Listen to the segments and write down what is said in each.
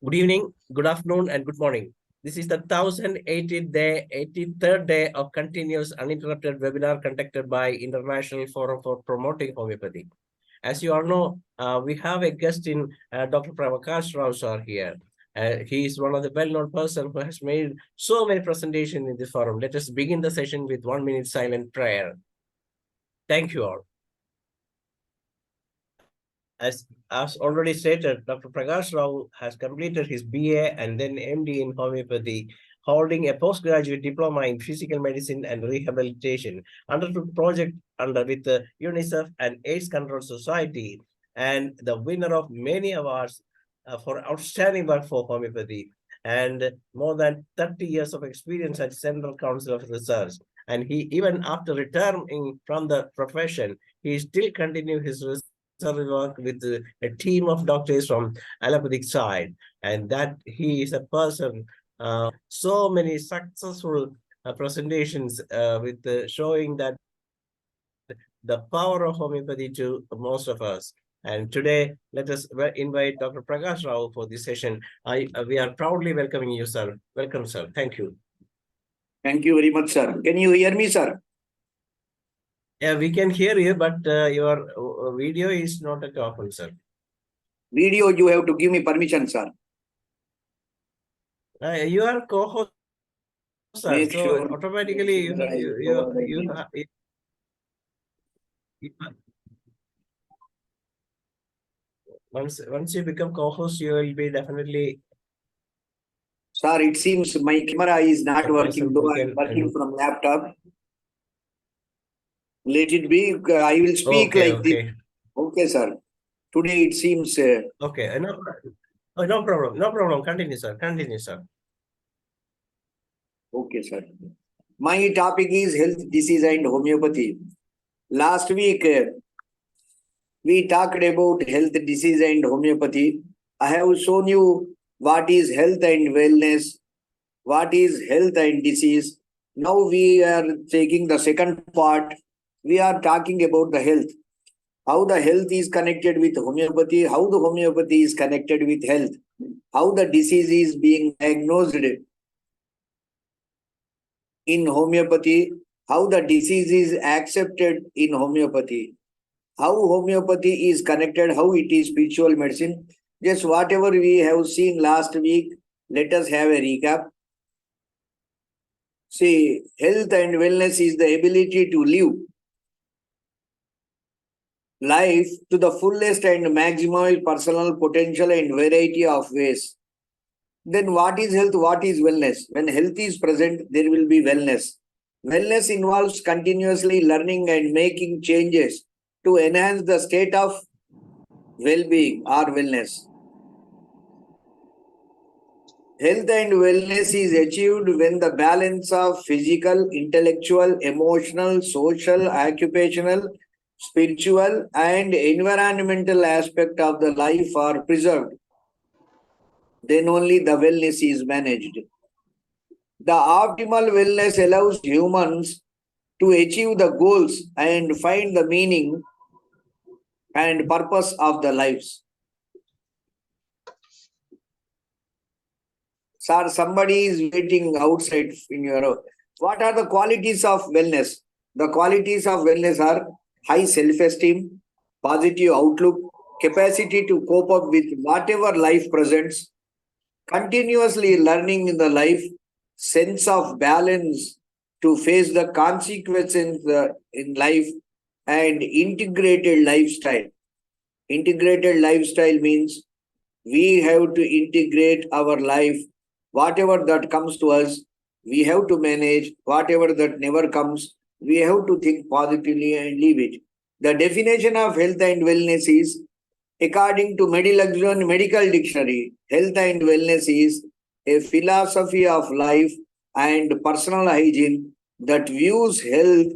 Good evening, good afternoon, and good morning. This is the 83rd day of continuous uninterrupted webinar conducted by International Forum for Promoting Homeopathy. As you all know, we have a guest in Dr. Prakash Rao sir here. He is one of the well-known person who has made so many presentations in this forum. Let us begin the session with 1 minute silent prayer. Thank you all. As already stated, Dr. Prakash Rao has completed his BA and then MD in homeopathy, holding a postgraduate diploma in physical medicine and rehabilitation, undertook project with the UNICEF and AIDS Control Society, and the winner of many awards for outstanding work for homeopathy, and more than 30 years of experience at Central Council of Research. And he, even after retiring from the profession, he still continued his research work with a team of doctors from allopathic side, and that he is a person so many successful presentations with showing that the power of homeopathy to most of us. And today, let us invite Dr. Prakash Rao for this session. We are proudly welcoming you, sir. Welcome, sir. Thank you. Thank you very much, sir. Can you hear me, sir? Yeah, we can hear you, but your video is not at open, sir. Video, you have to give me permission, sir. You are co-host, sir. Make so sure automatically you once you become co-host, you will be definitely. Sir, it seems my camera is not working, though I'm working from laptop. Let it be. I will speak like this. Okay, sir. Today it seems. Okay, no problem. No problem. Continue, sir. Continue, sir. Okay, sir. My topic is health, disease, and homeopathy. Last week, we talked about health, disease, and homeopathy. I have shown you what is health and wellness, what is health and disease. Now we are taking the second part. We are talking about the health. How the health is connected with homeopathy, how the homeopathy is connected with health, how the disease is being diagnosed in homeopathy, how the disease is accepted in homeopathy, how homeopathy is connected, how it is spiritual medicine. Just whatever we have seen last week, let us have a recap. See, health and wellness is the ability to live life to the fullest and maximal personal potential in variety of ways. Then what is health? What is wellness? When health is present, there will be wellness. Wellness involves continuously learning and making changes to enhance the state of well-being or wellness. Health and wellness is achieved when the balance of physical, intellectual, emotional, social, occupational, spiritual, and environmental aspect of the life are preserved. Then only the wellness is managed. The optimal wellness allows humans to achieve the goals and find the meaning and purpose of their lives. Sir, somebody is waiting outside in your... What are the qualities of wellness? The qualities of wellness are high self-esteem, positive outlook, capacity to cope up with whatever life presents, continuously learning in the life, sense of balance to face the consequences in life, and integrated lifestyle. Integrated lifestyle means we have to integrate our life. Whatever that comes to us, we have to manage. Whatever that never comes, we have to think positively and leave it. The definition of health and wellness is, according to medical dictionary, health and wellness is a philosophy of life and personal hygiene that views health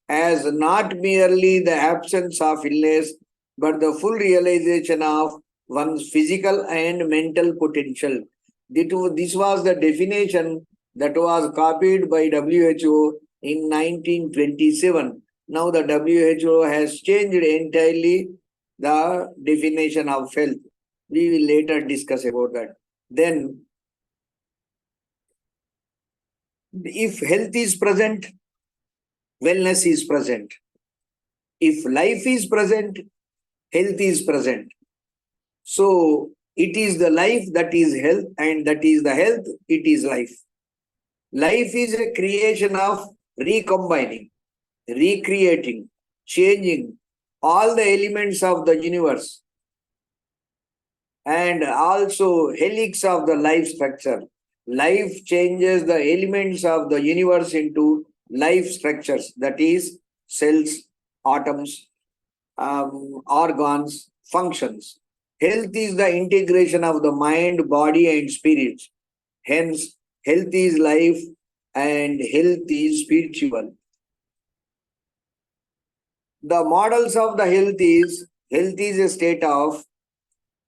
as not merely the absence of illness, but the full realization of one's physical and mental potential. This was the definition that was copied by WHO in 1927. Now the WHO has changed entirely the definition of health. We will later discuss about that. Then if health is present, wellness is present. If life is present, health is present. So it is the life that is health, and that is the health, it is life. Life is a creation of recombining, recreating, changing all the elements of the universe, and also helix of the life structure. Life changes the elements of the universe into life structures, that is cells, atoms, organs, functions. Health is the integration of the mind, body, and spirit. Hence, health is life and health is spiritual. The models of the health is a state of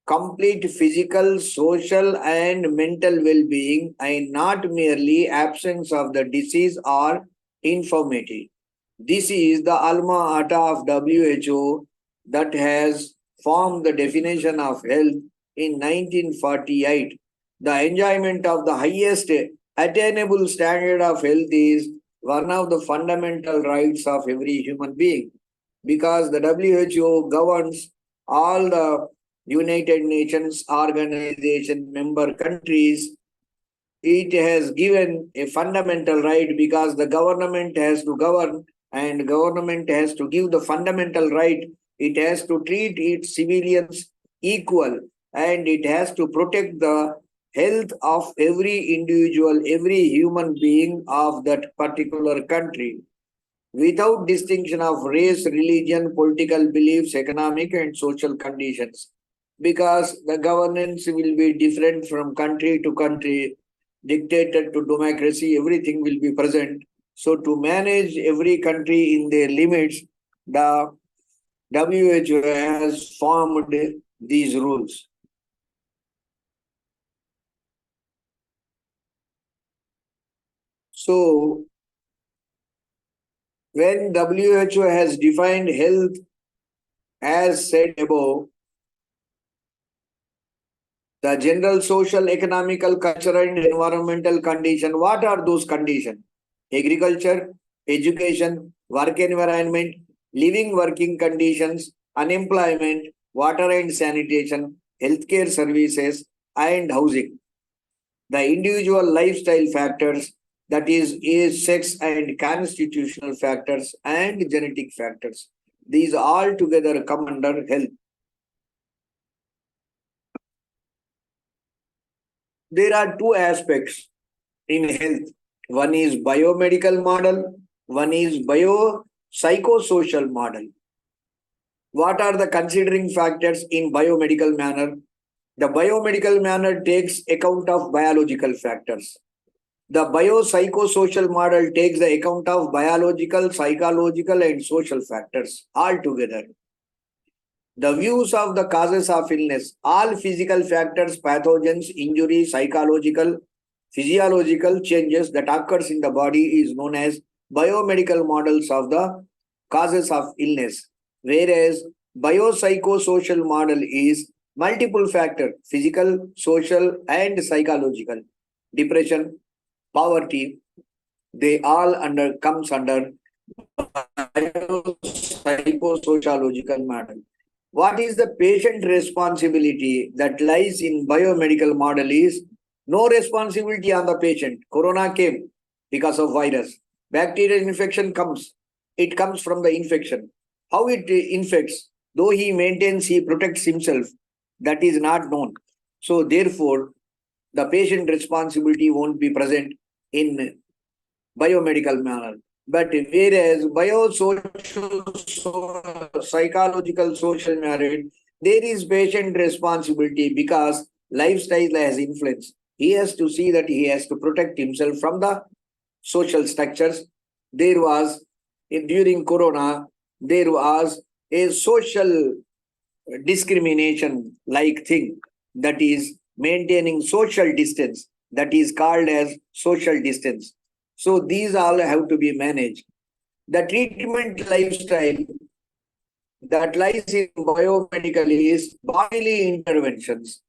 complete physical, social, and mental well-being, and not merely absence of the disease or infirmity. This is the alma mater of WHO that has formed the definition of health in 1948. The enjoyment of the highest attainable standard of health is one of the fundamental rights of every human being, because the WHO governs all the United Nations Organization member countries. It has given a fundamental right because the government has to govern, and government has to give the fundamental right. It has to treat its civilians equal, and it has to protect the health of every individual, every human being of that particular country, without distinction of race, religion, political beliefs, economic and social conditions. Because the governance will be different from country to country, dictated to democracy, everything will be present. So to manage every country in their limits, the WHO has formed these rules. So when WHO has defined health as said above, the general social, economical, cultural, and environmental condition. What are those conditions? Agriculture, education, work environment, living working conditions, unemployment, water and sanitation, healthcare services, and housing. The individual lifestyle factors, that is age, sex, and constitutional factors, and genetic factors. These all together come under health. There are two aspects in health. One is biomedical model, one is biopsychosocial model. What are the considering factors in biomedical manner? The biomedical manner takes account of biological factors. The biopsychosocial model takes the account of biological, psychological, and social factors all together. The views of the causes of illness, all physical factors, pathogens, injury, psychological, physiological changes that occurs in the body is known as biomedical models of the causes of illness. Whereas biopsychosocial model is multiple factor, physical, social, and psychological. Depression, poverty, they all comes under biopsychosociological model. What is the patient responsibility that lies in biomedical model is no responsibility on the patient. Corona came because of virus. Bacterial infection comes. It comes from the infection. How it infects, though he maintains, he protects himself, that is not known. So therefore, the patient responsibility won't be present in biomedical manner. But whereas biosocial, psychological, social merit, there is patient responsibility because lifestyle has influence. He has to see that he has to protect himself from the social structures. There was, during Corona, there was a social discrimination like thing, that is maintaining social distance, that is called as social distance. So these all have to be managed. The treatment lifestyle that lies in biomedical is bodily interventions.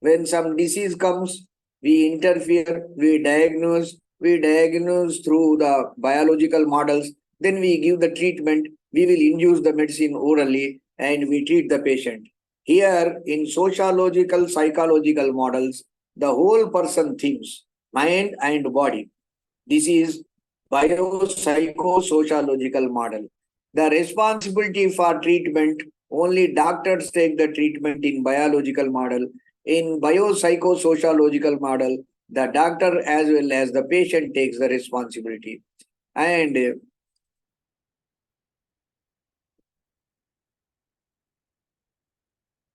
When some disease comes, we interfere, we diagnose through the biological models, then we give the treatment, we will induce the medicine orally and we treat the patient. Here in sociological, psychological models, the whole person thinks, mind and body. This is biopsychosociological model. The responsibility for treatment, only doctors take the treatment in biological model. In biopsychosociological model, the doctor as well as the patient takes the responsibility. And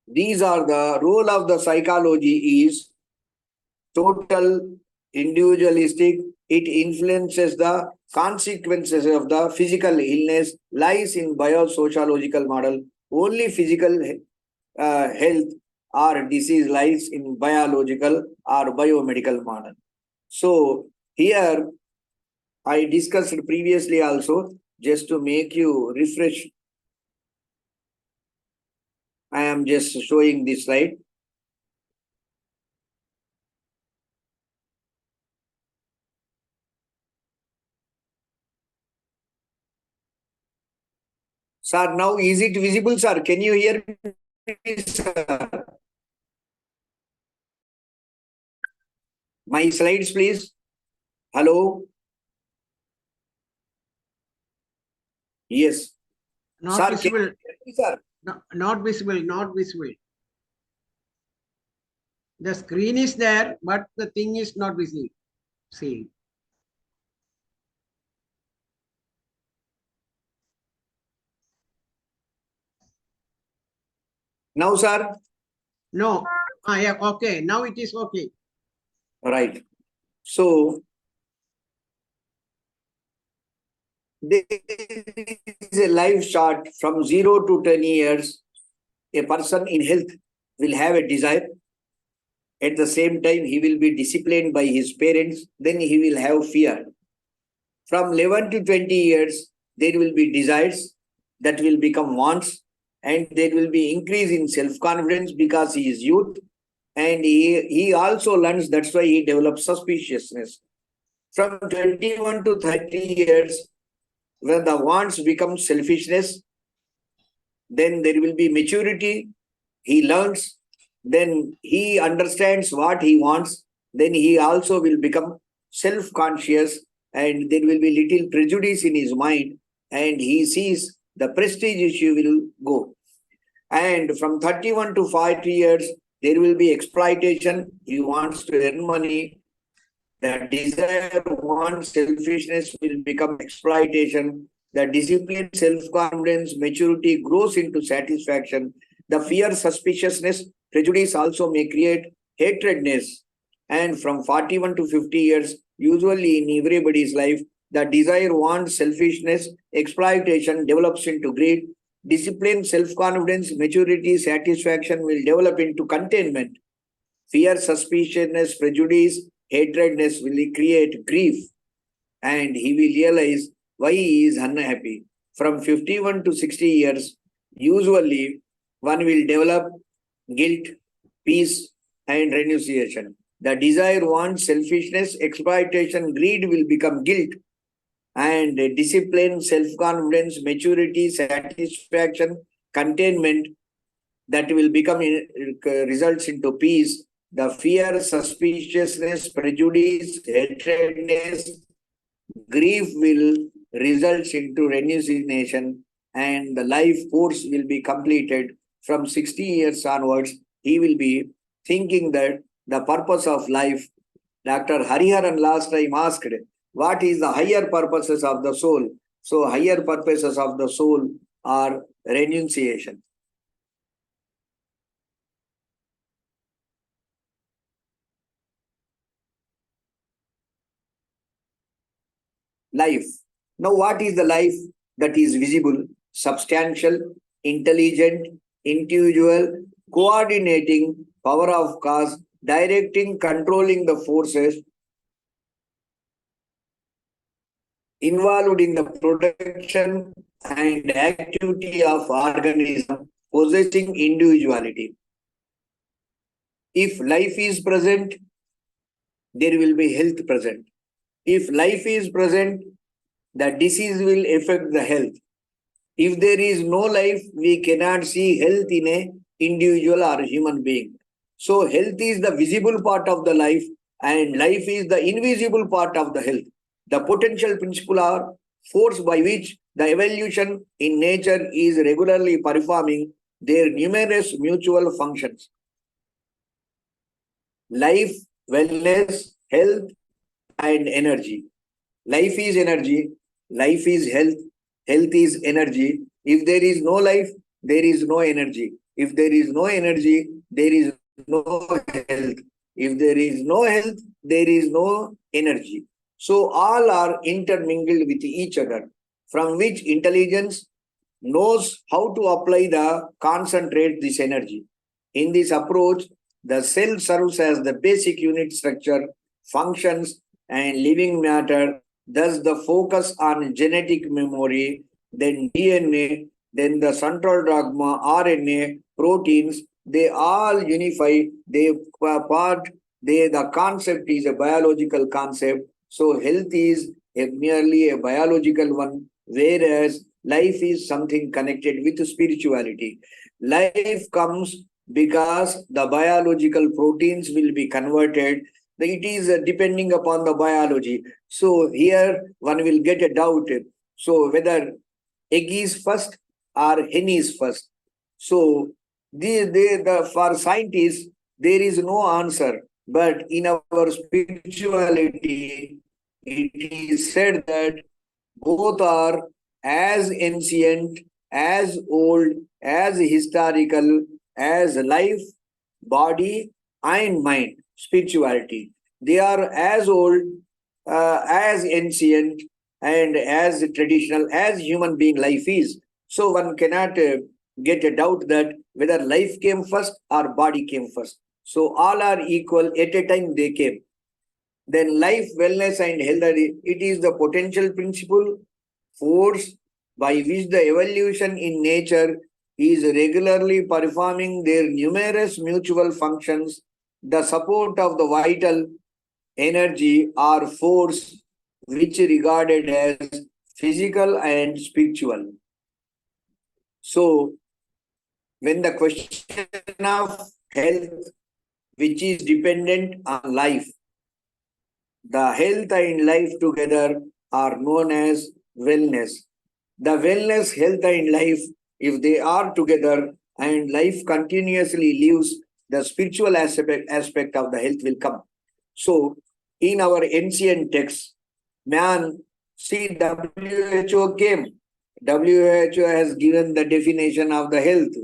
these are the role of the psychology is total individualistic. It influences the consequences of the physical illness lies in biosociological model. Only physical health or disease lies in biological or biomedical model. So here I discussed previously also, just to make you refresh. I am just showing this slide. Sir, now is it visible, sir? Can you hear me, sir? My slides, please. Hello? Yes. Not Sir, visible. Sir. No, not visible. Not visible. The screen is there, but the thing is not visible. See. Now, sir? No. Yeah, okay. Now it is okay. Right. So, there is a life chart from 0 to 10 years. A person in health will have a desire. At the same time, he will be disciplined by his parents. Then he will have fear. From 11 to 20 years, there will be desires that will become wants. And there will be increase in self-confidence because he is youth. And he also learns, that's why he develops suspiciousness. From 21 to 30 years, when the wants become selfishness, then there will be maturity. He learns, then he understands what he wants, then he also will become self-conscious and there will be little prejudice in his mind and he sees the prestige issue will go. And from 31 to 40 years, there will be exploitation. He wants to earn money. The desire, want, selfishness will become exploitation. The discipline, self-confidence, maturity grows into satisfaction. The fear, suspiciousness, prejudice also may create hatredness. And from 41 to 50 years, usually in everybody's life, the desire, want, selfishness, exploitation develops into greed. Discipline, self-confidence, maturity, satisfaction will develop into containment. Fear, suspiciousness, prejudice, hatredness will create grief and he will realize why he is unhappy. From 51 to 60 years, usually one will develop guilt, peace, and renunciation. The desire, want, selfishness, exploitation, greed will become guilt, and discipline, self-confidence, maturity, satisfaction, containment, that will become results into peace. The fear, suspiciousness, prejudice, hatredness, grief will result into renunciation and the life course will be completed. From 60 years onwards, he will be thinking that the purpose of life. Dr. Hariharan last time asked, what is the higher purposes of the soul? So higher purposes of the soul are renunciation. Life. Now, what is the life that is visible, substantial, intelligent, individual, coordinating, power of cause, directing, controlling the forces, involved in the production and activity of organism, possessing individuality. If life is present, there will be health present. If life is present, the disease will affect the health. If there is no life, we cannot see health in a individual or human being. So health is the visible part of the life and life is the invisible part of the health. The potential principle are force by which the evolution in nature is regularly performing their numerous mutual functions. Life, wellness, health, and energy. Life is energy, life is health, health is energy. If there is no life, there is no energy. If there is no energy, there is no health. If there is no health, there is no energy. So all are intermingled with each other, from which intelligence knows how to apply the concentrate this energy. In this approach, the cell serves as the basic unit structure, functions, and living matter. Thus, the focus on genetic memory, then DNA, then the central dogma, RNA, proteins, they all unify. They the concept is a biological concept. So health is merely a biological one, whereas life is something connected with spirituality. Life comes because the biological proteins will be converted. It is depending upon the biology. So here one will get a doubt. So whether egg is first or hen is first. So for scientists, there is no answer. But in our spirituality, it is said that both are as ancient, as old, as historical, as life, body, and mind, spirituality. They are as old, as ancient, and as traditional as human being life is. So one cannot get a doubt that whether life came first or body came first. So all are equal at a time they came. Then life, wellness, and health, it is the potential principle, force by which the evolution in nature is regularly performing their numerous mutual functions, the support of the vital energy or force which regarded as physical and spiritual. So when the question of health, which is dependent on life, the health and life together are known as wellness. The wellness, health, and life, if they are together and life continuously lives, the spiritual aspect of the health will come. So, in our ancient texts, man, see, WHO came. WHO has given the definition of the health.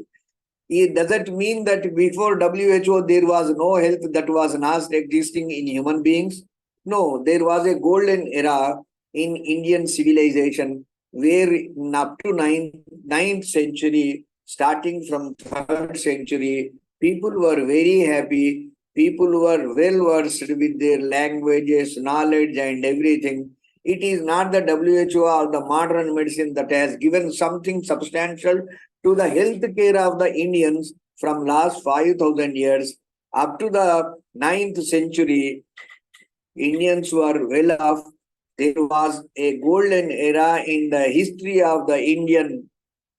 It doesn't mean that before WHO there was no health that was not existing in human beings. No, there was a golden era in Indian civilization where up to 9th century, starting from 3rd century, people were very happy. People were well versed with their languages, knowledge, and everything. It is not the WHO or the modern medicine that has given something substantial to the health care of the Indians from last 5,000 years up to the 9th century. Indians were well off. There was a golden era in the history of the Indian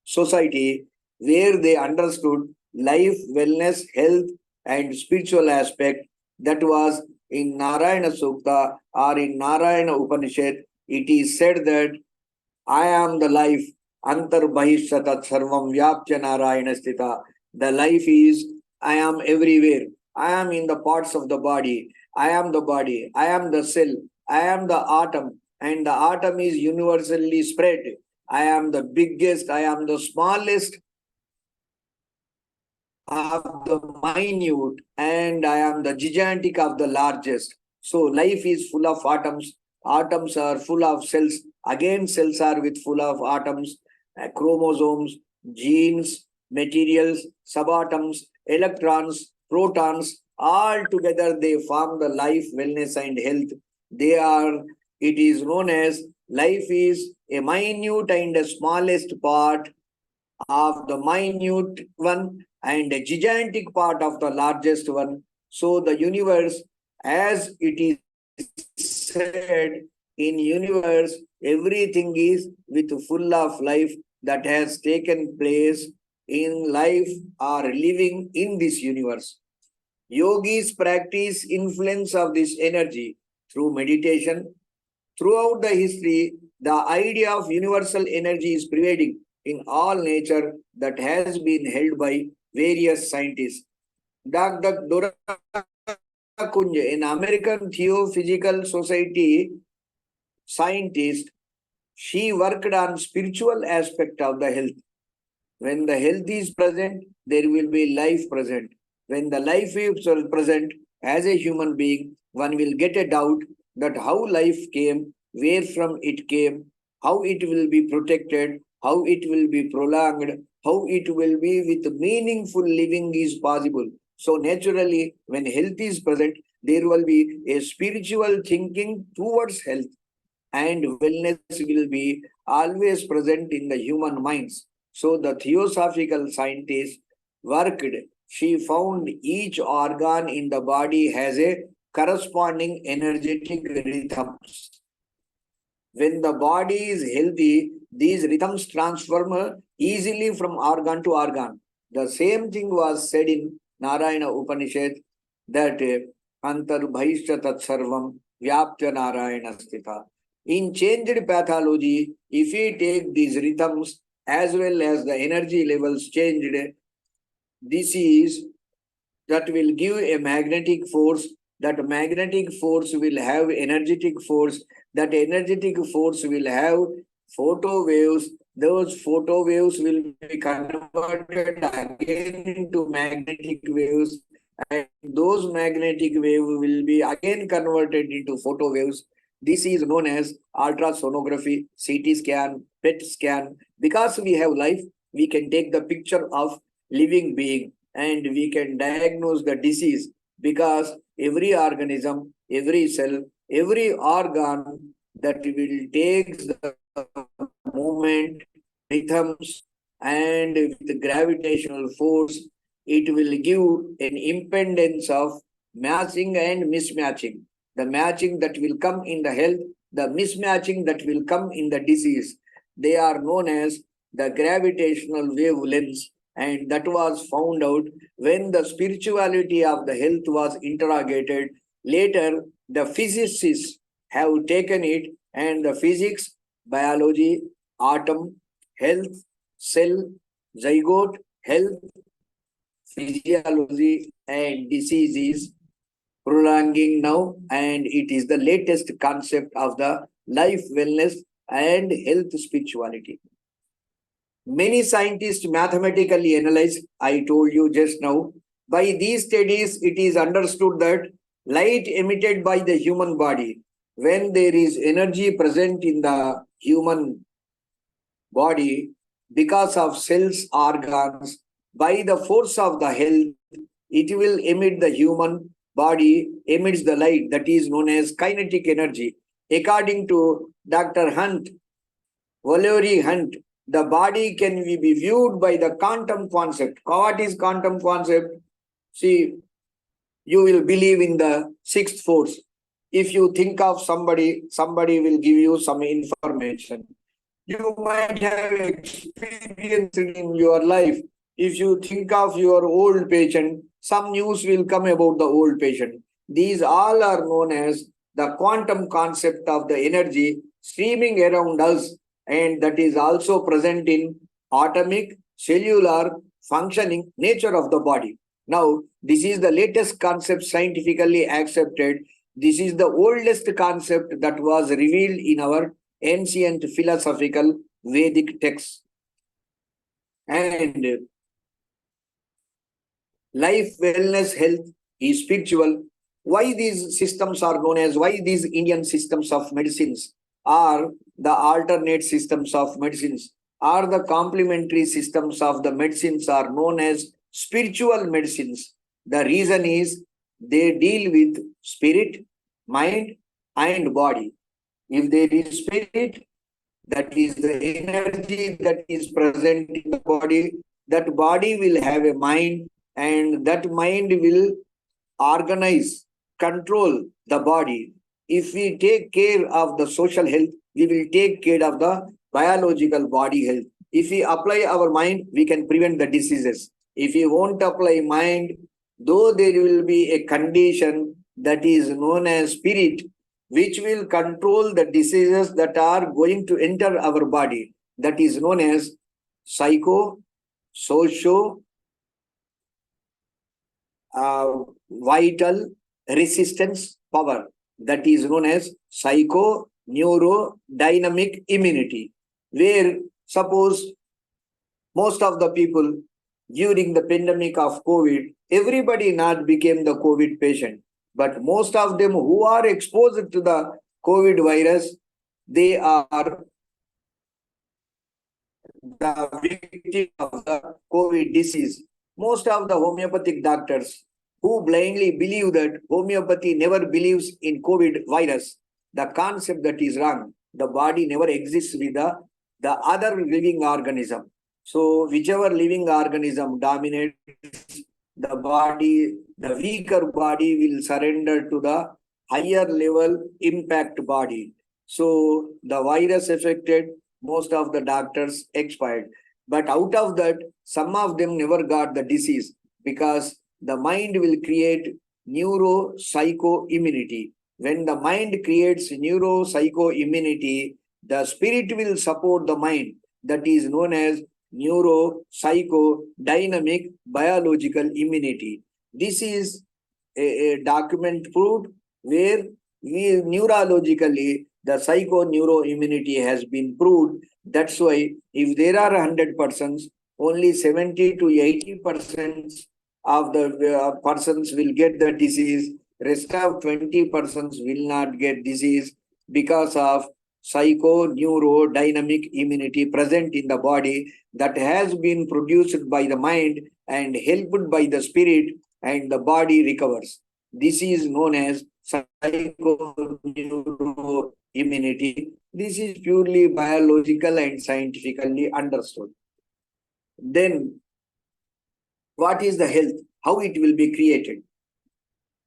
society where they understood life, wellness, health, and spiritual aspect. That was in Narayana Sukta or in Narayana Upanishad. It is said that I am the life, antar bahishyatat sarvam vyapcha Narayana sthita. The life is, I am everywhere. I am in the parts of the body. I am the body. I am the cell. I am the atom. And the atom is universally spread. I am the biggest. I am the smallest of the minute. And I am the gigantic of the largest. So life is full of atoms. Atoms are full of cells. Again, cells are with full of atoms, chromosomes, genes, materials, subatoms, electrons, protons. All together they form the life, wellness, and health. It is known as life is a minute and a smallest part of the minute one and a gigantic part of the largest one. So the universe, as it is said, in universe, everything is with full of life that has taken place in life or living in this universe. Yogis practice influence of this energy through meditation. Throughout the history, the idea of universal energy is prevailing in all nature that has been held by various scientists. Dr. Dora Kunj, an American Theophysical Society scientist, she worked on spiritual aspect of the health. When the health is present, there will be life present. When the life is present, as a human being, one will get a doubt that how life came, where from it came, how it will be protected, how it will be prolonged, how it will be with meaningful living is possible. So naturally, when health is present, there will be a spiritual thinking towards health, and wellness will be always present in the human minds. So the theosophical scientist worked. She found each organ in the body has a corresponding energetic rhythms. When the body is healthy, these rhythms transform easily from organ to organ. The same thing was said in Narayana Upanishad that Antarbhaishya Tat Sarvam Vyaptya Narayana Sthita. In changed pathology, if we take these rhythms as well as the energy levels changed, this is that will give a magnetic force. That magnetic force will have energetic force. That energetic force will have photo waves. Those photo waves will be converted again into magnetic waves, and those magnetic waves will be again converted into photo waves. This is known as ultrasonography, CT scan, PET scan. Because we have life, we can take the picture of living being and we can diagnose the disease, because every organism, every cell, every organ that will take the movement, rhythms, and with gravitational force, it will give an impedance of matching and mismatching. The matching that will come in the health, the mismatching that will come in the disease. They are known as the gravitational wavelengths, and that was found out when the spirituality of the health was interrogated. Later, the physicists have taken it, and the physics, biology, atom, health, cell, zygote, health, physiology, and diseases prolonging now, and it is the latest concept of the life wellness and health spirituality. Many scientists mathematically analyze, I told you just now. By these studies, it is understood that light emitted by the human body, when there is energy present in the human body, because of cells, organs, by the force of the health, it will emit, the human body emits the light that is known as kinetic energy. According to Dr. Hunt, Valerie Hunt, the body can be viewed by the quantum concept. What is quantum concept? See, you will believe in the sixth force. If you think of somebody, somebody will give you some information. You might have experienced in your life. If you think of your old patient, some news will come about the old patient. These all are known as the quantum concept of the energy streaming around us, and that is also present in atomic, cellular, functioning nature of the body. Now, this is the latest concept scientifically accepted. This is the oldest concept that was revealed in our ancient philosophical Vedic texts. And life, wellness, health is spiritual. Why these systems are known as, why these Indian systems of medicines are the alternate systems of medicines, are the complementary systems of the medicines are known as spiritual medicines. The reason is they deal with spirit, mind, and body. If there is spirit, that is the energy that is present in the body, that body will have a mind, and that mind will organize, control the body. If we take care of the social health, we will take care of the biological body health. If we apply our mind, we can prevent the diseases. If we won't apply mind, though there will be a condition that is known as spirit, which will control the diseases that are going to enter our body, that is known as psycho, socio, vital resistance power, that is known as psycho neuro dynamic immunity, where suppose most of the people during the pandemic of COVID, everybody not became the COVID patient, but most of them who are exposed to the COVID virus, they are the victim of the COVID disease. Most of the homeopathic doctors who blindly believe that homeopathy never believes in COVID virus, the concept that is wrong. The body never exists with the other living organism. So whichever living organism dominates the body, the weaker body will surrender to the higher level impact body. So the virus affected, most of the doctors expired. But out of that, some of them never got the disease because the mind will create neuro-psycho-immunity. When the mind creates neuro-psycho-immunity, the spirit will support the mind. That is known as neuro-psycho-dynamic biological immunity. This is a document proved where we neurologically the psycho-neuro-immunity has been proved. That's why if there are 100 persons, only 70 to 80% of the persons will get the disease. Rest of 20 persons will not get disease because of psycho-neuro-dynamic immunity present in the body that has been produced by the mind and helped by the spirit, and the body recovers. This is known as psycho-neuro-immunity. This is purely biological and scientifically understood. Then, what is the health? How it will be created?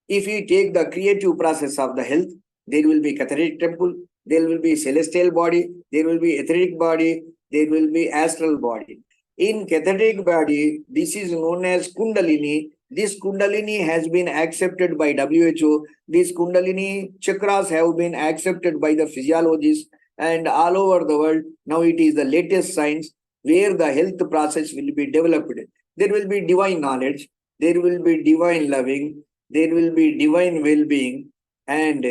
If we take the creative process of the health, there will be catholic temple, there will be celestial body, there will be etheric body, there will be astral body. In catholic body, this is known as Kundalini. This Kundalini has been accepted by WHO. These Kundalini chakras have been accepted by the physiologists and all over the world. Now it is the latest science where the health process will be developed. There will be divine knowledge, there will be divine loving, there will be divine well-being, and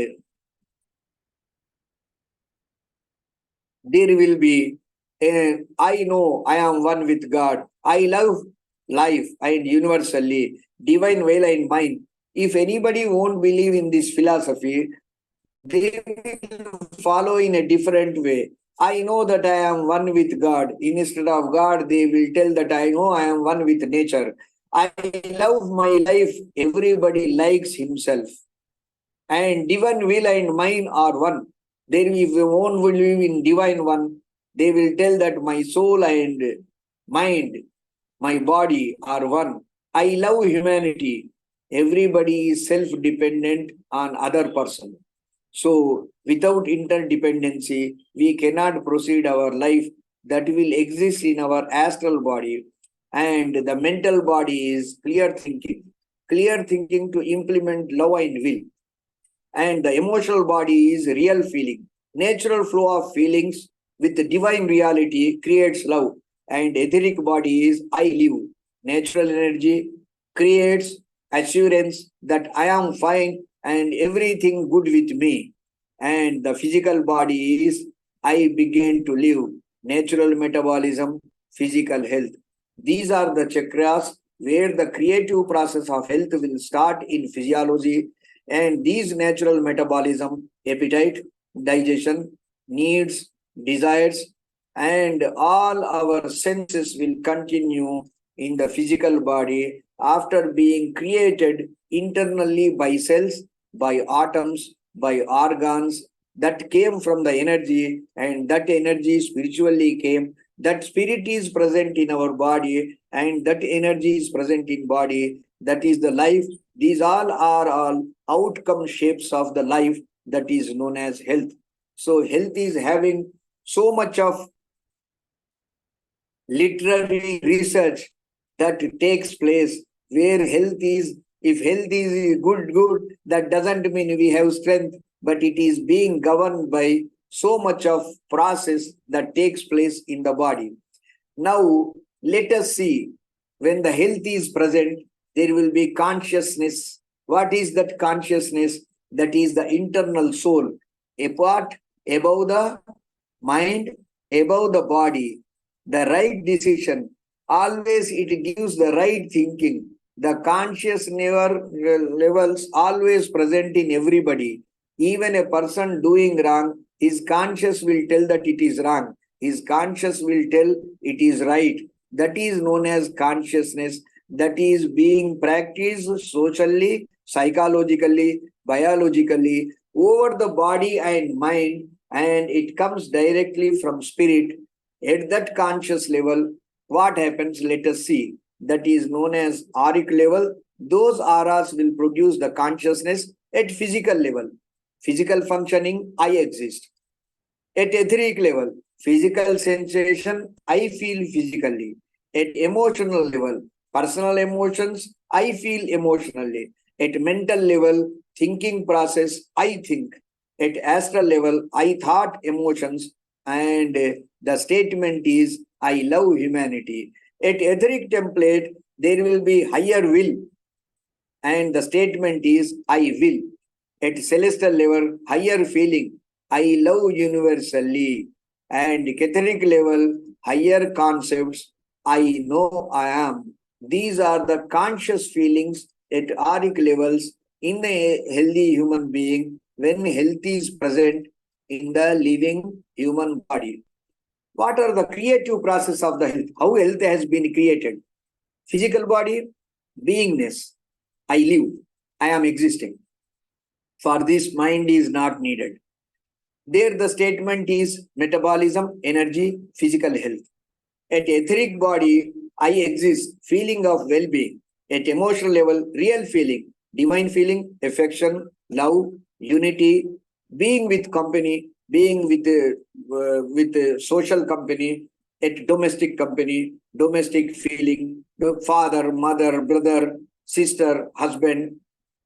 there will be I know I am one with God. I love life and universally, divine will and mind. If anybody won't believe in this philosophy, they will follow in a different way. I know that I am one with God. Instead of God, they will tell that I know I am one with nature. I love my life. Everybody likes himself. And divine will and mine are one. Then if they won't believe in divine one, they will tell that my soul and mind, my body are one. I love humanity. Everybody is self-dependent on other person. So without interdependency, we cannot proceed our life that will exist in our astral body. And the mental body is clear thinking to implement love and will. And the emotional body is real feeling. Natural flow of feelings with the divine reality creates love. And etheric body is I live. Natural energy creates assurance that I am fine and everything good with me. And the physical body is I begin to live. Natural metabolism, physical health. These are the chakras where the creative process of health will start in physiology. And these natural metabolism, appetite, digestion, needs, desires, and all our senses will continue in the physical body after being created internally by cells, by atoms, by organs that came from the energy, and that energy spiritually came. That spirit is present in our body, and that energy is present in body. That is the life These all are all outcome shapes of the life that is known as health. So health is having so much of literary research that takes place where health is, if health is good, that doesn't mean we have strength, but it is being governed by so much of process that takes place in the body. Now, let us see, when the health is present, there will be consciousness. What is that consciousness? That is the internal soul, apart, above the mind, above the body, the right decision. Always it gives the right thinking. The conscious levels always present in everybody. Even a person doing wrong, his conscious will tell that it is wrong. His conscious will tell it is right. That is known as consciousness. That is being practiced socially, psychologically, biologically, over the body and mind, and it comes directly from spirit. At that conscious level, what happens? Let us see. That is known as auric level. Those auras will produce the consciousness at physical level. Physical functioning, I exist. At etheric level, physical sensation, I feel physically. At emotional level, personal emotions, I feel emotionally. At mental level, thinking process, I think. At astral level, I thought emotions, and the statement is, I love humanity. At etheric template, there will be higher will, and the statement is, I will. At celestial level, higher feeling, I love universally. And etheric level, higher concepts, I know I am. These are the conscious feelings at auric levels in a healthy human being when health is present in the living human body. What are the creative process of the health? How health has been created? Physical body, beingness. I live. I am existing. For this, mind is not needed. There the statement is metabolism, energy, physical health. At etheric body, I exist, feeling of well-being. At emotional level, real feeling, divine feeling, affection, love, unity, being with company, being with social company, at domestic company, domestic feeling, father, mother, brother, sister, husband.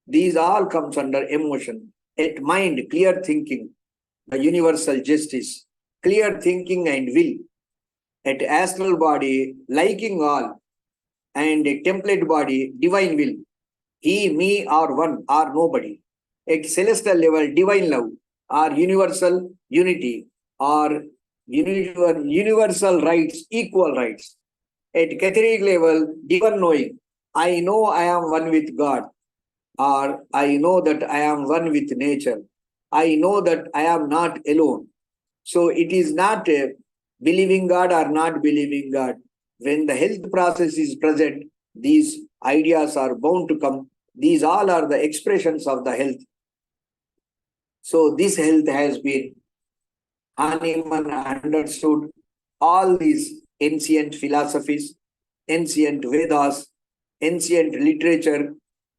These all comes under emotion. At mind, clear thinking, the universal justice, clear thinking and will. At astral body, liking all, and a template body, divine will. He, me, or one, or nobody. At celestial level, divine love, or universal unity, or universal rights, equal rights. At Catholic level, divine knowing, I know I am one with God, or I know that I am one with nature. I know that I am not alone. So it is not a believing God or not believing God. When the health process is present, these ideas are bound to come. These all are the expressions of the health. So this health has been Hahnemann understood all these ancient philosophies, ancient Vedas, ancient literature,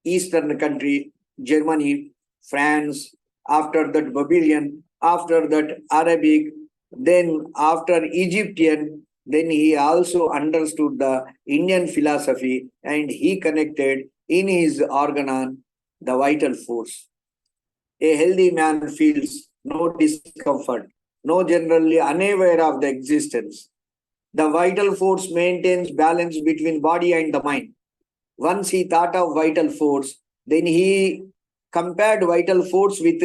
Eastern country, Germany, France, after that Babylonian, after that Arabic, then after Egyptian, then he also understood the Indian philosophy and he connected in his organon the vital force. A healthy man feels no discomfort, no generally unaware of the existence. The vital force maintains balance between body and the mind. Once he thought of vital force, then he compared vital force with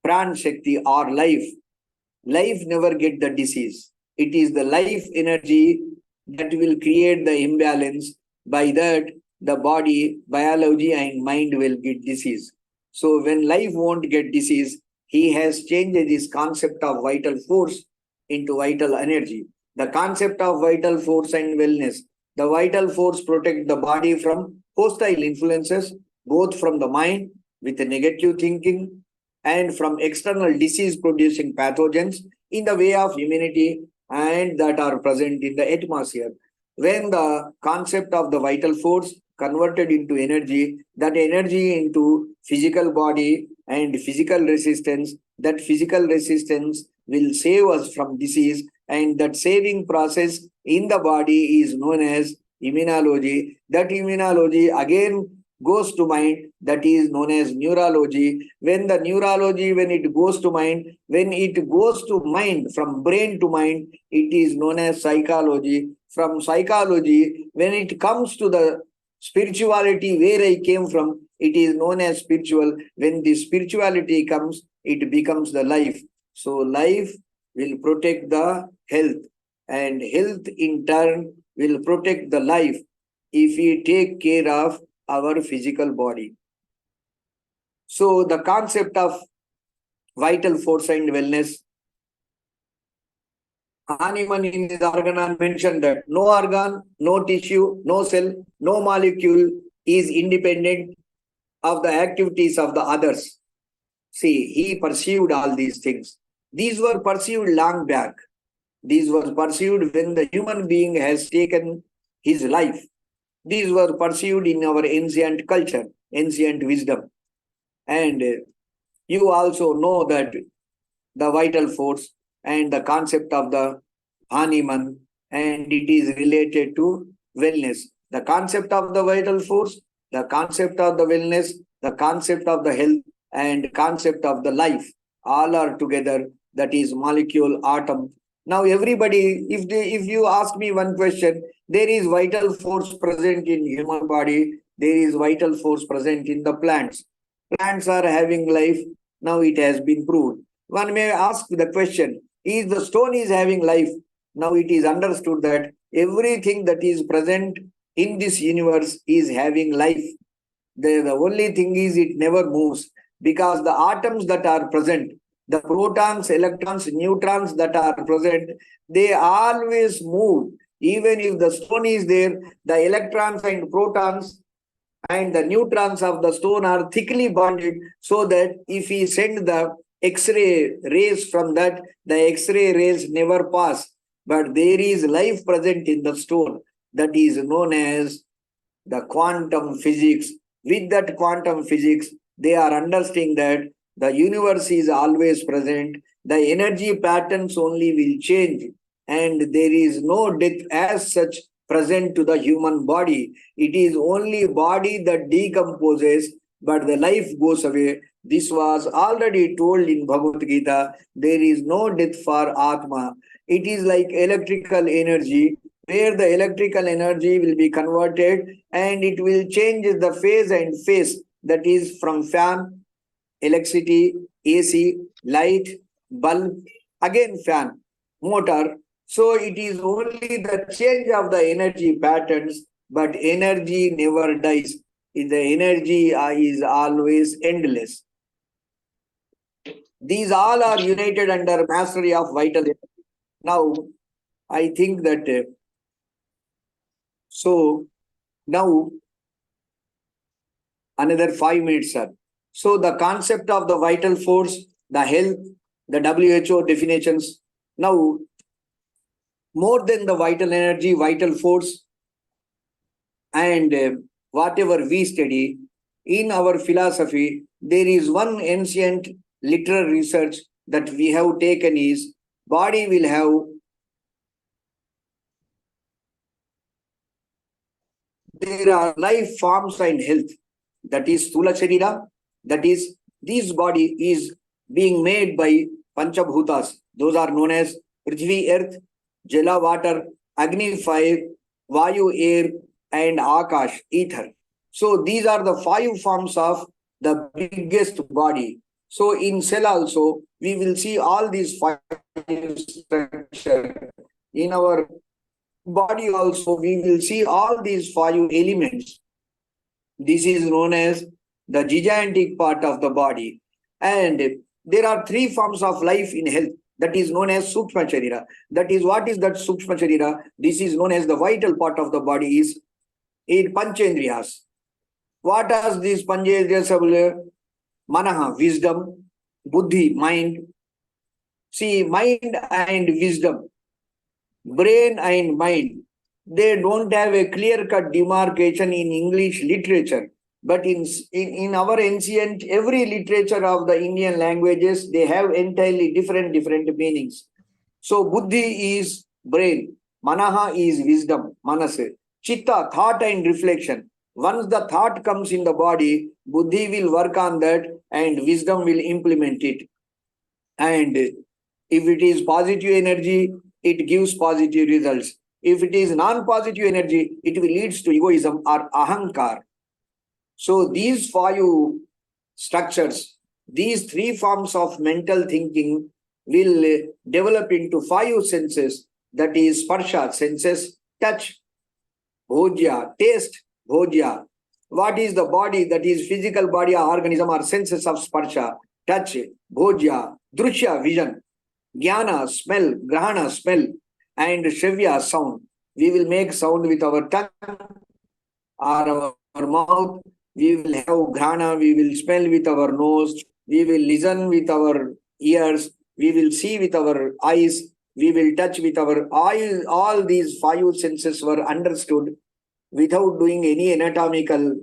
pran shakti or life. Life never get the disease. It is the life energy that will create the imbalance. By that, the body, biology and mind will get disease. So when life won't get disease, he has changed his concept of vital force into vital energy. The concept of vital force and wellness. The vital force protects the body from hostile influences, both from the mind with a negative thinking and from external disease-producing pathogens in the way of immunity and that are present in the atmosphere. When the concept of the vital force converted into energy, that energy into physical body and physical resistance. That physical resistance will save us from disease, and that saving process in the body is known as immunology. That immunology again goes to mind, that is known as neurology. When the neurology, when it goes to mind, when it goes to mind, from brain to mind, it is known as psychology. From psychology, when it comes to the spirituality, where I came from, it is known as spiritual. When the spirituality comes, it becomes the life. So life will protect the health, and health in turn will protect the life if we take care of our physical body. So the concept of vital force and wellness, Hahnemann in his organon mentioned that no organ, no tissue, no cell, no molecule is independent of the activities of the others. See, he perceived all these things. These were perceived long back. These were perceived when the human being has taken his life. These were perceived in our ancient culture, ancient wisdom. And you also know that the vital force and the concept of the Hahnemann, and it is related to wellness. The concept of the vital force, the concept of the wellness, the concept of the health, and concept of the life, all are together. That is molecule, atom. Now everybody, if you ask me one question, there is vital force present in human body, there is vital force present in the plants. Plants are having life. Now it has been proved. One may ask the question, is the stone is having life? Now it is understood that everything that is present in this universe is having life. The only thing is it never moves, because the atoms that are present, the protons, electrons, neutrons that are present, they always move. Even if the stone is there, the electrons and protons and the neutrons of the stone are thickly bonded, so that if we send the X-ray rays from that, the X-ray rays never pass. But there is life present in the stone, that is known as the quantum physics. With that quantum physics, they are understanding that the universe is always present. The energy patterns only will change, and there is no death as such present to the human body. It is only body that decomposes, but the life goes away. This was already told in Bhagavad Gita. There is no death for Atma. It is like electrical energy, where the electrical energy will be converted and it will change the phase and phase, that is from fan, electricity, AC, light, bulb, again fan, motor. So it is only the change of the energy patterns, but energy never dies. The energy is always endless. These all are united under mastery of vital energy. Now, I think that so now another 5 minutes, sir. So the concept of the vital force, the health, the WHO definitions. Now, more than the vital energy, vital force, and whatever we study in our philosophy, there is one ancient literal research that we have taken is body will have there are life forms and health. That is Stula Sharira. That is, this body is being made by Panchabhutas. Those are known as Prithvi, Earth, Jala, Water, Agni, Fire, Vayu, Air, and Akash, Ether. So these are the 5 forms of the biggest body. So in cell also, we will see all these 5 structures. In our body also, we will see all these 5 elements. This is known as the gigantic part of the body. And there are 3 forms of life in health. That is known as Sukshma Sharira. That is, what is that Sukshma Sharira? This is known as the vital part of the body is in Panchendriyas. What does these Panchendriyas have? Manaha, wisdom, Buddhi, mind. See, mind and wisdom, brain and mind, they don't have a clear-cut demarcation in English literature. But in our ancient, every literature of the Indian languages, they have entirely different meanings. So buddhi is brain, manaha is wisdom, manase, chitta, thought and reflection. Once the thought comes in the body, buddhi will work on that and wisdom will implement it. And if it is positive energy, it gives positive results. If it is non-positive energy, it will lead to egoism or ahankar. So these five structures, these three forms of mental thinking will develop into five senses, that is sparsha, senses, touch, bhojya, taste, bhojya. What is the body? That is physical body or organism or senses of sparsha, touch, bhojya, drushya, vision, jnana, smell, grahana, smell, and shrivya, sound. We will make sound with our tongue or our mouth. We will have grahana, we will smell with our nose, we will listen with our ears, we will see with our eyes, we will touch with our eyes. All these five senses were understood without doing any anatomical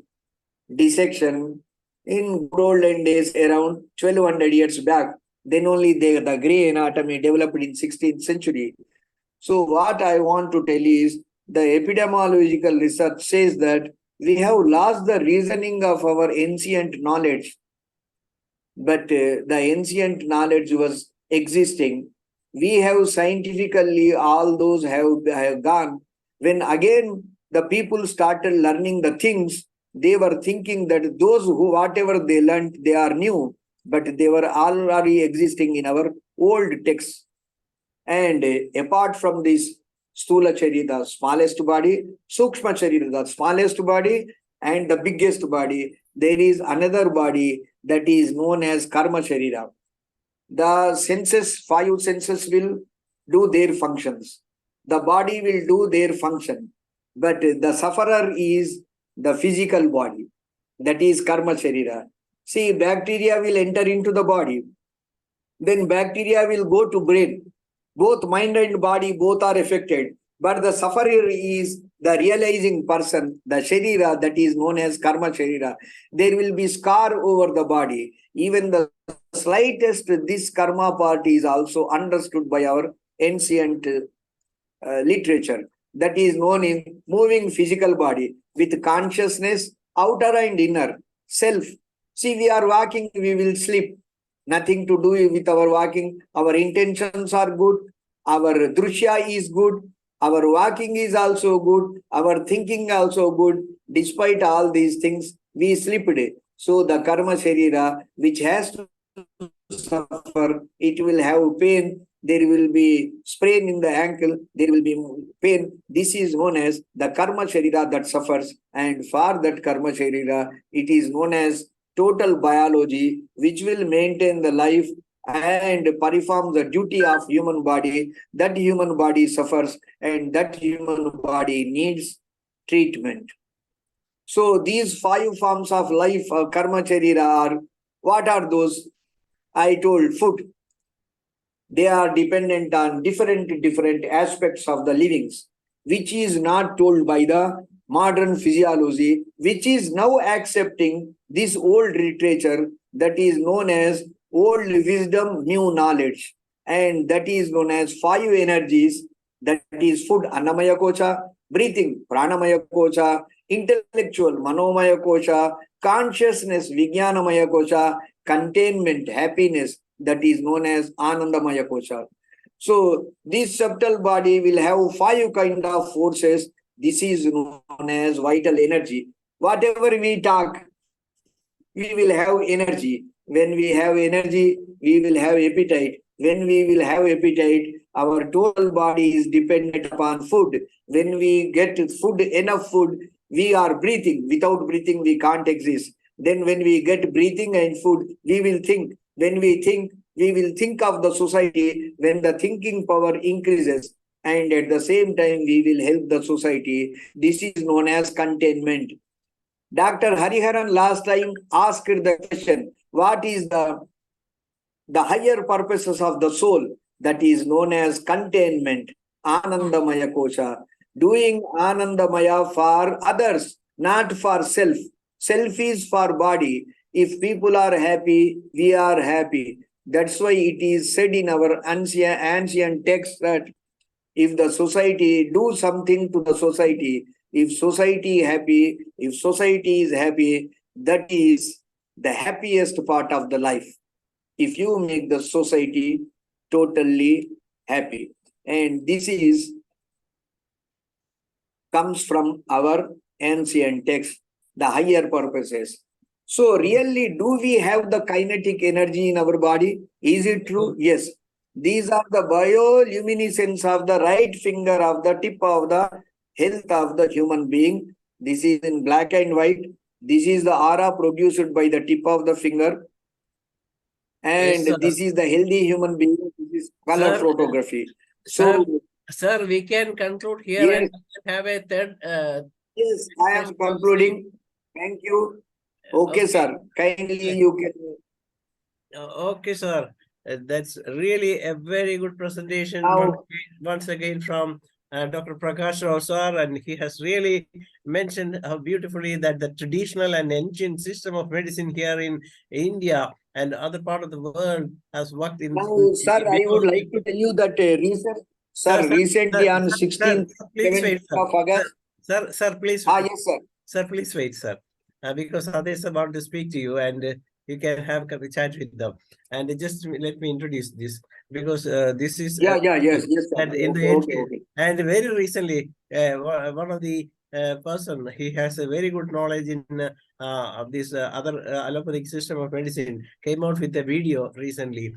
dissection in good olden days around 1200 years back. Then only the grey anatomy developed in 16th century. So what I want to tell is the epidemiological research says that we have lost the reasoning of our ancient knowledge. But the ancient knowledge was existing. We have scientifically, all those have gone. When again the people started learning the things, they were thinking that those who, whatever they learned, they are new, but they were already existing in our old texts. And apart from this, Stula Charita, the smallest body, Sukshma Charita, the smallest body, and the biggest body, there is another body that is known as Karma Charita. The senses, five senses will do their functions. The body will do their function. But the sufferer is the physical body. That is Karma Charita. See, bacteria will enter into the body. Then bacteria will go to brain. Both mind and body, both are affected. But the sufferer is the realizing person, the Sharira, that is known as Karma Sharira. There will be scar over the body. Even the slightest, this karma part is also understood by our ancient literature. That is known in moving physical body with consciousness, outer and inner, self. See, we are walking, we will sleep. Nothing to do with our walking. Our intentions are good. Our drushya is good. Our walking is also good. Our thinking also good. Despite all these things, we slept. So the karma sharira, which has to suffer, it will have pain. There will be sprain in the ankle. There will be pain. This is known as the karma sharira that suffers. And for that karma sharira, it is known as total biology, which will maintain the life and perform the duty of human body. That human body suffers and that human body needs treatment. So these five forms of life of karma charira are, what are those? I told food. They are dependent on different aspects of the livings, which is not told by the modern physiology, which is now accepting this old literature that is known as old wisdom, new knowledge. And that is known as five energies, that is food, annamaya kocha, breathing, pranamaya kocha, intellectual, manomaya kocha, consciousness, vijnanamaya kocha, containment, happiness, that is known as anandamaya kocha. So this subtle body will have five kind of forces. This is known as vital energy. Whatever we talk, we will have energy. When we have energy, we will have appetite. When we will have appetite, our total body is dependent upon food. When we get food, enough food, we are breathing. Without breathing, we can't exist. Then when we get breathing and food, we will think. When we think, we will think of the society. When the thinking power increases, and at the same time, we will help the society. This is known as containment. Dr. Hariharan last time asked the question, what is the higher purposes of the soul? That is known as containment, Anandamaya Kosha. doing Anandamaya for others, not for self. Self is for body. If people are happy, we are happy. That's why it is said in our ancient text that if the society do something to the society, if society happy, if society is happy, that is the happiest part of the life. If you make the society totally happy. And this is comes from our ancient text, the higher purposes. So really, do we have the kinetic energy in our body? Is it true? Yes. These are the bioluminescence of the right finger of the tip of the health of the human being. This is in black and white. This is the aura produced by the tip of the finger. And Yes, this is the healthy human being. This is color Sir, photography. Sir, So, sir, we can conclude here yes, and we can have a third. yes, I am Session. concluding. Thank you. Okay, sir. Kindly you can Okay, sir. That's really a very good presentation now. once again from Dr. Prakash Rao, sir, and he has really mentioned how beautifully that the traditional and ancient system of medicine here in India and other part of the world has worked in. Now, sir, I would like to tell you that recently on 16th, Please wait, 17th sir. of August. Sir, please. Yes, sir. Sir, please wait, sir. Because others are about to speak to you and you can have a chat with them. And just let me introduce this because this is Yes, sir. and in the Okay. and very recently one of the person, he has a very good knowledge in of this other allopathic system of medicine, came out with a video recently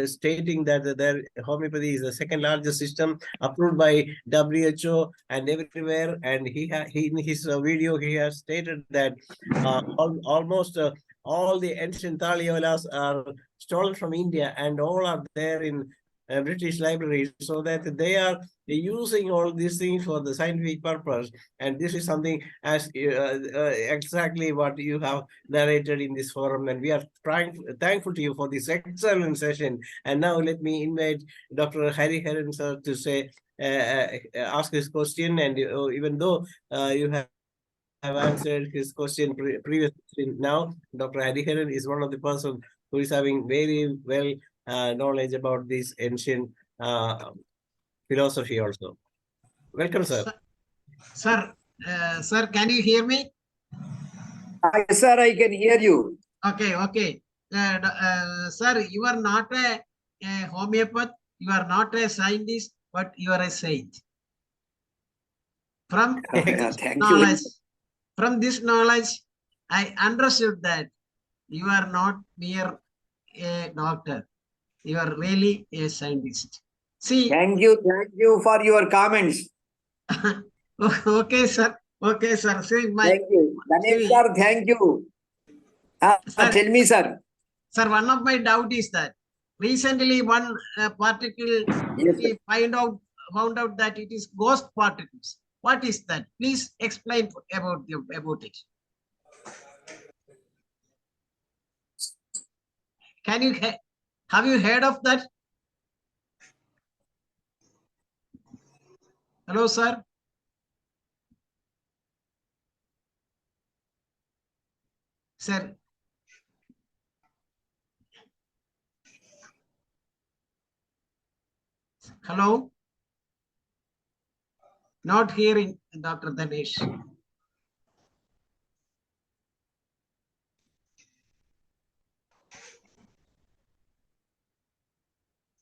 stating that their homeopathy is the second largest system approved by WHO and everywhere. And he in his video he has stated that almost all the ancient Thaliolas are stolen from India and all are there in British libraries, so that they are using all these things for the scientific purpose. And this is something as exactly what you have narrated in this forum, and we are thankful to you for this excellent session. And now let me invite Dr. Hari Haran sir to say ask his question. And even though you have answered his question previously, now Dr. Hariharan is one of the person who is having very well knowledge about this ancient philosophy also. Welcome, sir. Sir, can you hear me? Yes, sir, I can hear you. Okay. Sir, you are not a homeopath, you are not a scientist, but you are a saint. From this knowledge, I understood that you are not mere a doctor. You are really a scientist. See. Thank you for your comments. Okay, sir. See, thank you. Ganesh sir, thank you. Sir, tell me, sir. Sir, one of my doubt is that recently one particle, yes, we found out that it is ghost particles. What is that? Please explain about it. Have you heard of that? Hello, sir. Sir. Hello. Not hearing, Dr. Danesh.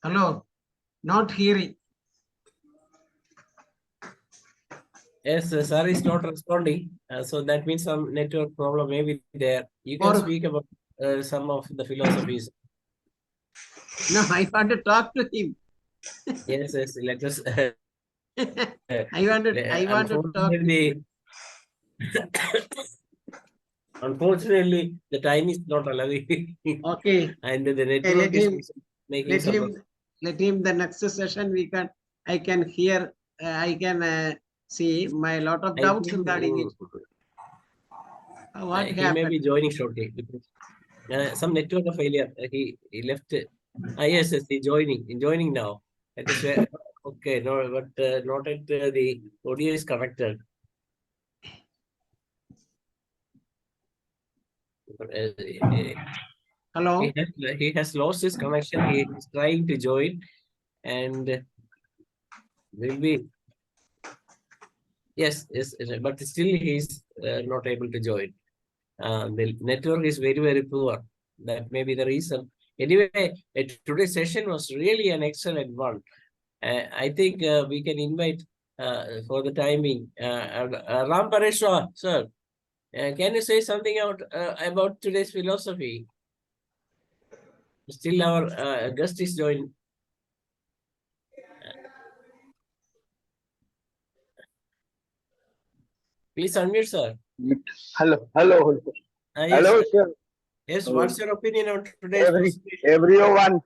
Hello. Not hearing. Yes, sir is not responding. So that means some network problem may be there. You can speak about some of the philosophies. No, I want to talk to him. Yes, let us. I want to talk to him. Unfortunately, the time is not allowing. Okay. And the network is making some. Let him the next session I can hear, I can see my lot of doubts regarding it. What he happened? may be joining shortly. Some network failure. He left. Yes, he's joining now. Okay. Okay, no, but not at the audio is connected. Hello. He has lost his connection. He is trying to join, and will be yes, but still he is not able to join. The network is very poor. That may be the reason. Anyway, today's session was really an excellent one. I think we can invite for the timing Ram Pareshwar, sir. Can you say something about today's philosophy? Still, our guest is joined. Please unmute, sir. Hello. Yes, Hello, sir. sir. Yes, what's your opinion on today's presentation? Everyone,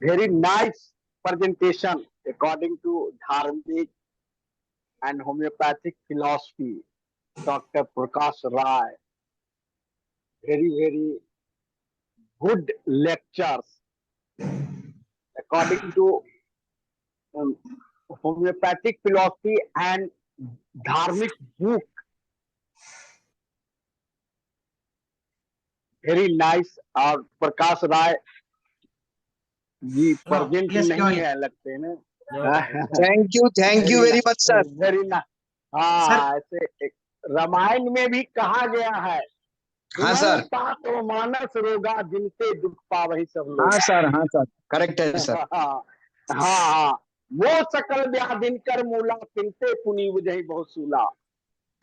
very nice presentation according to Dharmic and homeopathic philosophy. Dr. Prakash Rao. Very good lectures according to homeopathic philosophy and Dharmic book. Very nice. और Prakash Rai ji present yes, go नहीं ahead. है लगते हैं ना. No. Thank you very much, sir. Very nice. हाँ, ऐसे रामायण में भी कहा गया है. हाँ सर. तो मानस रोगा जिनसे दुख पावहि सब लोग. हाँ सर. करेक्ट है सर. हाँ. वो सकल व्याधिन कर मूला किनते पुनि बुझहि बहुत सूला.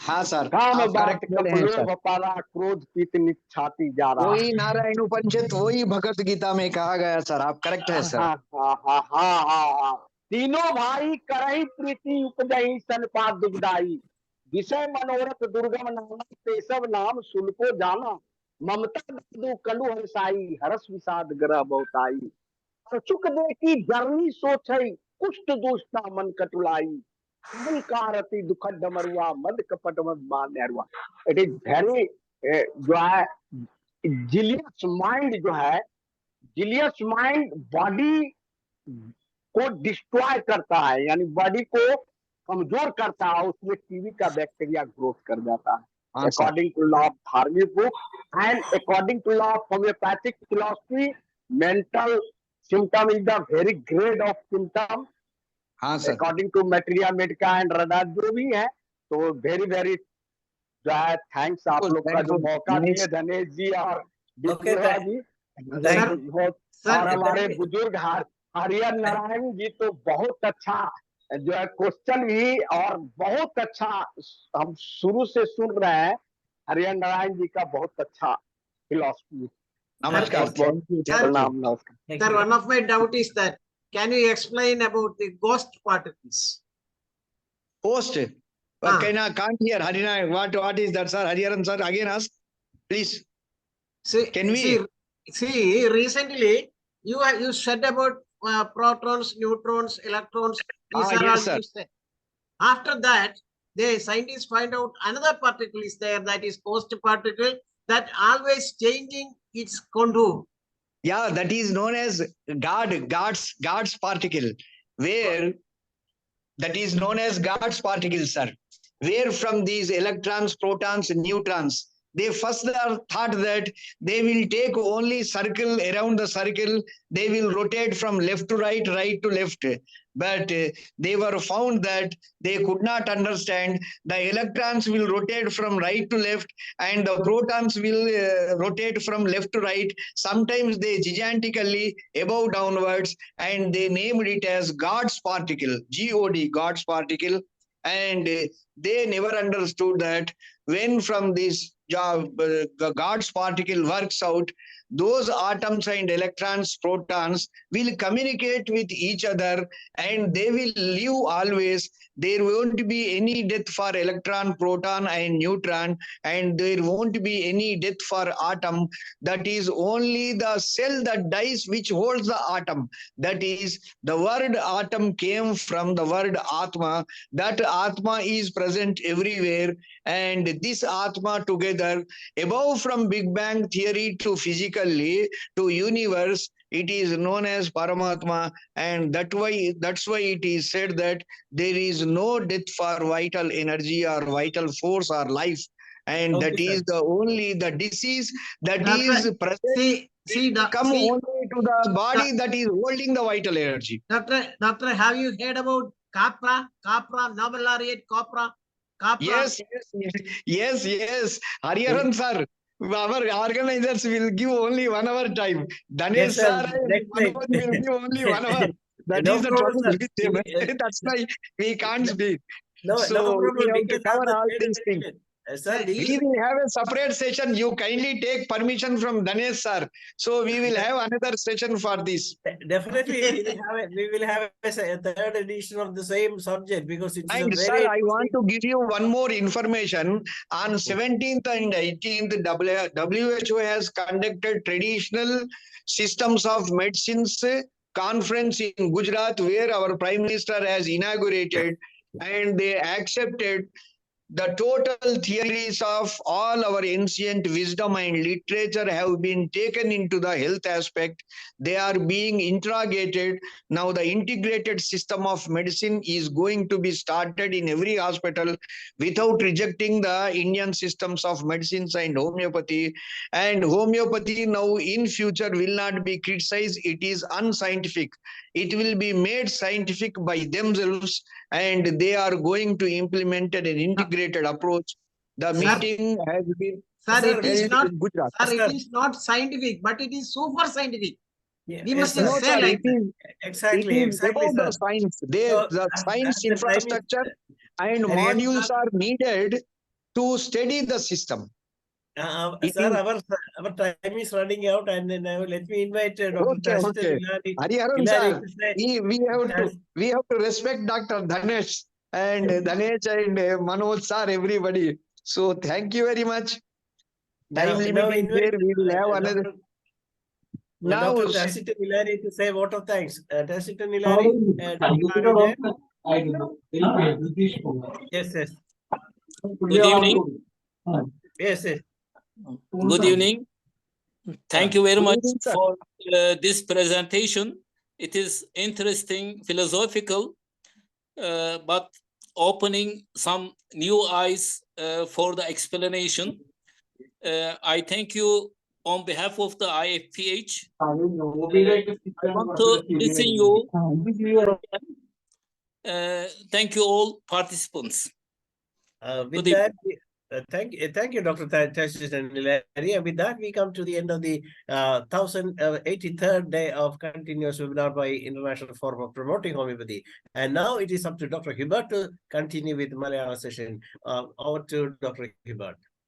हाँ सर. काम आप बात करेक्ट बोले हैं सर. लोभ पारा क्रोध पीत निछाती जा रहा. वही नारायण उपनिषद वही भगवत गीता में कहा गया सर. आप करेक्ट है सर. हाँ. तीनों भाई करही प्रीति उपजहि सनपात दुखदाई. विषय मनोरथ दुर्गम नाम ते सब नाम सुनको जाना. ममता दादू कलु हरसाई हरस विषाद ग्रह बहुताई. सुख देखी जरनी सोचई कुष्ठ दुष्टा मन कटुलाई. कारती दुखद डमरुआ मद कपट मद मान नहरुआ. इट इज वेरी जो है जिलियस माइंड जो है, जिलियस माइंड बॉडी को डिस्ट्रॉय करता है, यानी बॉडी को कमजोर करता है. उसमें टीबी का बैक्टीरिया ग्रोथ कर जाता है. अकॉर्डिंग टू लॉ ऑफ धार्मिक book and according to law of homeopathic philosophy, mental symptom is the very grade of symptom. हाँ sir. According to materia medica and रडा जो भी है. तो वेरी जो है थैंक्स आप लोग का जो मौका दिए धनेश जी और विष्णुराज जी. और हमारे बुजुर्ग हरियर नारायण जी तो बहुत अच्छा जो है क्वेश्चन भी, और बहुत अच्छा हम शुरू से सुन रहे हैं. हरियर नारायण जी का बहुत अच्छा फिलॉसफी. नमस्कार. प्रणाम. नमस्कार. Sir, one of my doubt is that can you explain about the ghost particles? Post. Can't hear Harina. What is that, sir? Hariharan sir, again ask, please. Can we see recently you said about protons, neutrons, electrons. These are yes, all used there. After that, the scientists find out another particle is there, that is ghost particle, that always changing its contour. Yeah, that is known as God's particle, where that is known as God's particle, sir. Where from these electrons, protons, and neutrons, they first thought that they will take only circle around the circle. They will rotate from left to right, right to left. But they were found that they could not understand the electrons will rotate from right to left and the protons will rotate from left to right. Sometimes they gigantically above downwards, and they named it as God's particle, God, God's particle. And they never understood that when from this God's particle works out, those atoms and electrons, protons will communicate with each other and they will live always. There won't be any death for electron, proton and neutron, and there won't be any death for atom. That is only the cell that dies which holds the atom. That is, the word atom came from the word Atma. That Atma is present everywhere, and this Atma together, above from Big Bang theory to physically to universe, It is known as Paramatma, and that's why it is said that there is no death for vital energy or vital force or life, and that Okay, is sir. the only the disease that is Doctor, present come see, only to the body that is holding the vital energy. Doctor, have you heard about Capra, novel laureate Capra? Yes, yes. Hariharan sir, our organizers will give only 1 hour time. Danesh Yes, sir. sir and Next time. Manoj will give only 1 hour. That No is the problem, trouble sir. with them. That's why we can't speak. No So we problem, have to because of cover the all trade these things. edition. Sir, Sir, We will have a separate session. You kindly take permission from Danesh sir. So we will have another session for this. definitely we will have a third edition of the same subject, because it is a And sir, very I want interesting. to give you one more information. On 17th and 18th, WHO has conducted traditional systems of medicines conference in Gujarat, where our Prime Minister has inaugurated, and they accepted the total theories of all our ancient wisdom and literature have been taken into the health aspect. They are being interrogated. Now, the integrated system of medicine is going to be started in every hospital without rejecting the Indian systems of medicines and homeopathy. And homeopathy now in future will not be criticized. It is unscientific. It will be made scientific by themselves, and they are going to implement an integrated approach. The Sir, meeting has been sir, Sir, it is held not, in Gujarat. sir, it Sir. is not scientific, but it is super scientific. Yeah, We yes, must sir. No, say sir, like that. it Exactly, is exactly, above the sir. science. So, The science as the time is infrastructure and really, modules are needed to study the system. It sir, is our time is running out, and then let me invite Dr. Tashita okay. Hariharan Ilari sir, to say. we have to respect Dr. Dhanesh and Manoj sir, everybody. So thank you very much. Time Now limit is invite there. We will have another. Dr. Now, Dr. Tashita Ilari to say vote of thanks. Tashita Ilari, are you there? Yes. Good evening. Yes. Good evening. Thank you very good much evening, sir. for this presentation. It is interesting, philosophical, but opening some new eyes for the explanation. I thank you on behalf of the IFPH. I want to listen you. Thank you all participants. With Good that, thank you, Dr. Tashita Ilari. And with that, we come to the end of the 1083rd day of continuous webinar by International Forum of Promoting Homeopathy. And now it is up to Dr. Hubert to continue with the Malayalam session. Over to Dr. Hubert.